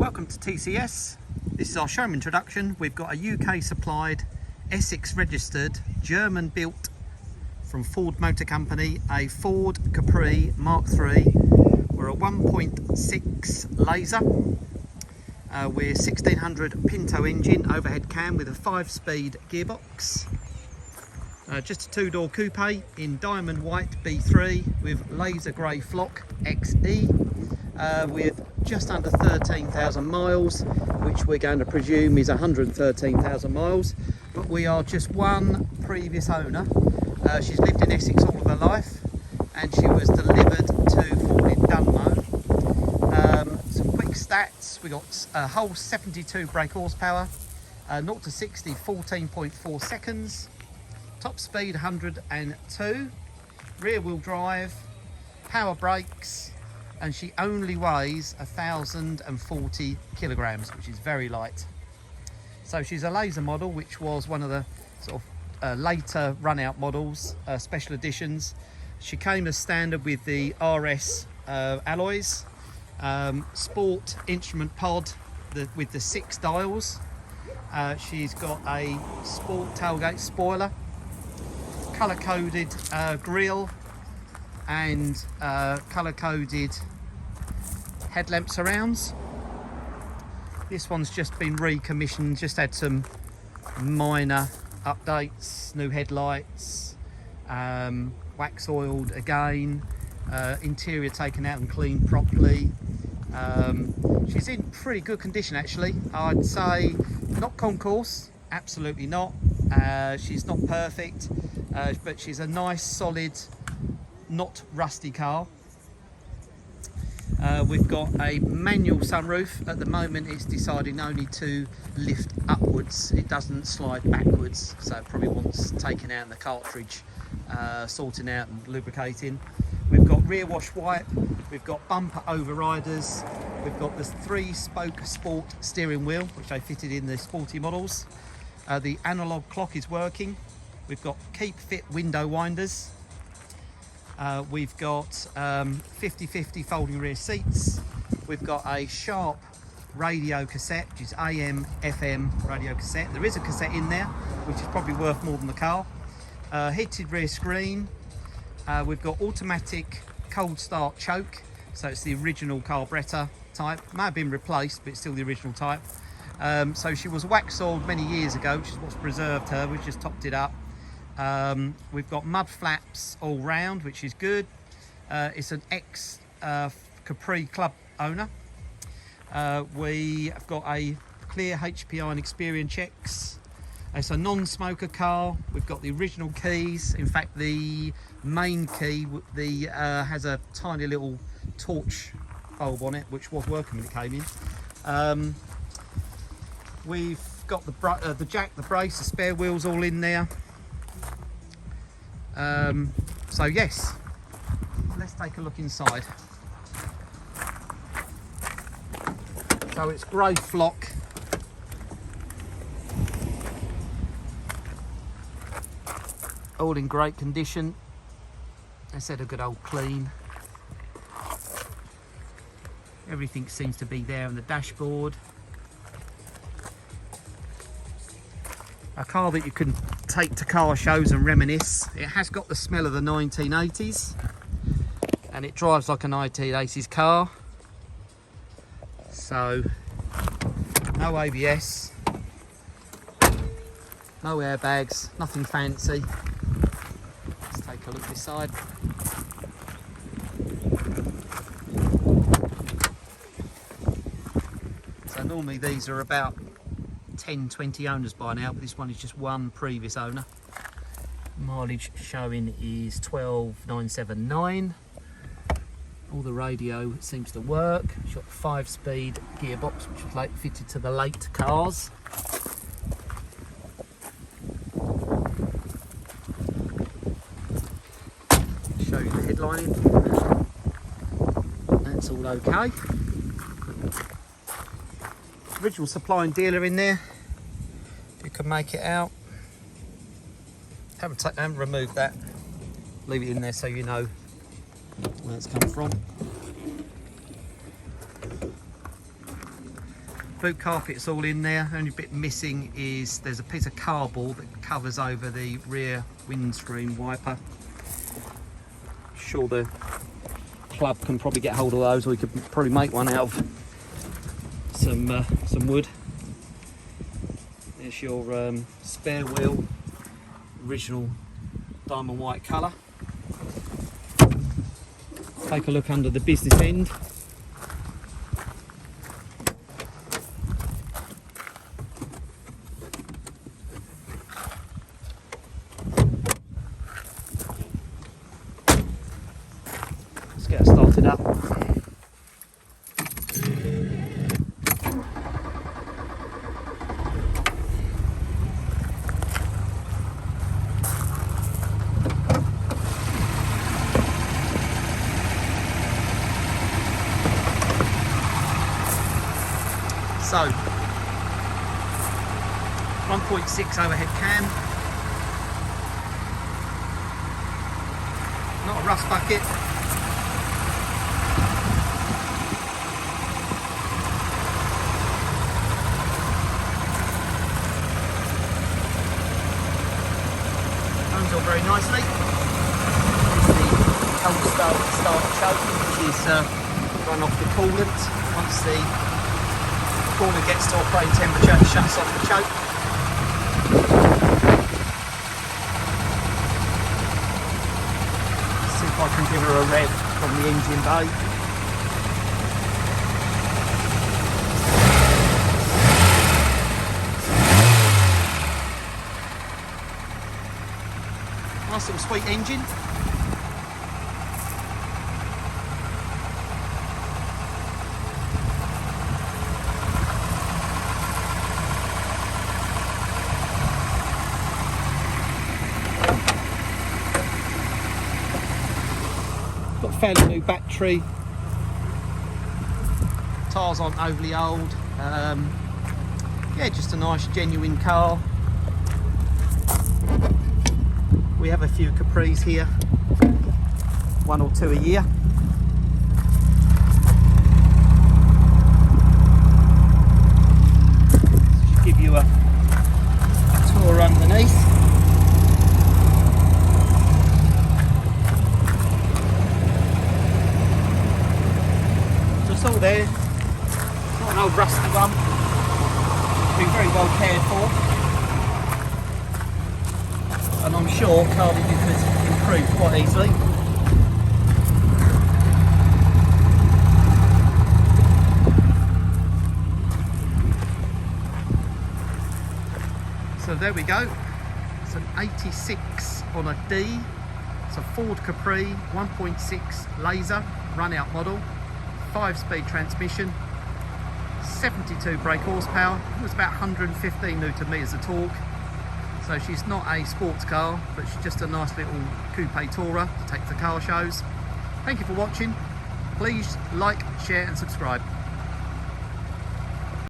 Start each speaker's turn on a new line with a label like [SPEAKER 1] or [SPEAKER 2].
[SPEAKER 1] Welcome to TCS. This is our showroom introduction. We've got a UK supplied, Essex registered, German built from Ford Motor Company, a Ford Capri Mark III. We're a 1.6 laser. We're 1600 Pinto engine, overhead cam with a 5-speed gearbox. Just a 2-door coupe in diamond white B3 with laser grey flock XE with just under 13,000 miles, which we're going to presume is 113,000 miles. But we are just one previous owner. She's lived in Essex all of her life and she was delivered to Ford in Dunmow. Some quick stats: we got a whole 72 brake horsepower, 0 to 60 14.4 seconds. Top speed 102, rear wheel drive, power brakes, and she only weighs 1,040 kilograms, which is very light. So she's a laser model, which was one of the sort of later run out models, special editions. She came as standard with the RS alloys, sport instrument pod with the 6 dials. She's got a sport tailgate spoiler, colour-coded grille and colour-coded headlamp surrounds. This one's just been recommissioned, just had some minor updates, new headlights, wax oiled again, interior taken out and cleaned properly. She's in pretty good condition actually. I'd say not concourse, absolutely not. She's not perfect, but she's a nice solid, not rusty car. We've got a manual sunroof. At the moment it's deciding only to lift upwards, it doesn't slide backwards, so it probably wants taking out the cartridge, sorting out and lubricating. We've got rear wash wipe, we've got bumper overriders, we've got the 3-spoke sport steering wheel, which they fitted in the sporty models. The analog clock is working. We've got keep fit window winders. We've got 50/50 folding rear seats. We've got a Sharp radio cassette, which is AM, FM radio cassette. There is a cassette in there, which is probably worth more than the car. Heated rear screen. We've got automatic cold start choke, so it's the original carburettor type. May have been replaced, but it's still the original type. So she was wax oiled many years ago, which is what's preserved her. We've just topped it up. We've got mud flaps all round, which is good. It's an ex Capri Club owner. We have got a clear HPI and Experian checks. It's a non-smoker car. We've got the original keys. In fact, the main key has a tiny little torch bulb on it, which was working when it came in. We've got the jack, the brace, the spare wheels all in there. So yes, let's take a look inside. So it's grey flock. All in great condition. Let's had a good old clean. Everything seems to be there on the dashboard. A car that you can take to car shows and reminisce. It has got the smell of the 1980s and it drives like a 1980s car. So no ABS, no airbags, nothing fancy. Let's take a look this side. So normally these are about 10-20 owners by now, but this one is just one previous owner. Mileage showing is 12,979. All the radio seems to work. It's got a 5-speed gearbox, which is fitted to the late cars. Show you the headlining. That's all okay. Original supply and dealer in there, if you can make it out. Haven't removed that, leave it in there so you know where it's come from. Boot carpet's all in there. The only bit missing is there's a piece of cardboard that covers over the rear windscreen wiper. Sure, the club can probably get hold of those, or we could probably make one out of some wood. There's your spare wheel, original diamond white colour. Take a look under the business end. Let's get it started up. So, 1.6 overhead cam, not a rust bucket. Runs all very nicely. Here's the cold start choke, which is run off the coolant. Once the coolant gets to operating temperature, it shuts off the choke. See if I can give her a rev from the engine bay. Nice little sweet engine. Got a fairly new battery. Tyres aren't overly old. Yeah, just a nice genuine car. We have a few Capris here, 1 or 2 a year. Just give you a tour underneath. It's all there. It's not an old rusty one. Been very well cared for. And I'm sure Cardiff could improve quite easily. So there we go. It's an 86 on a D. It's a Ford Capri 1.6 Laser run-out model. 5-speed transmission, 72 brake horsepower. It was about 115 Newton meters of torque. So she's not a sports car, but she's just a nice little coupe tourer to take to car shows. Thank you for watching. Please like, share and subscribe.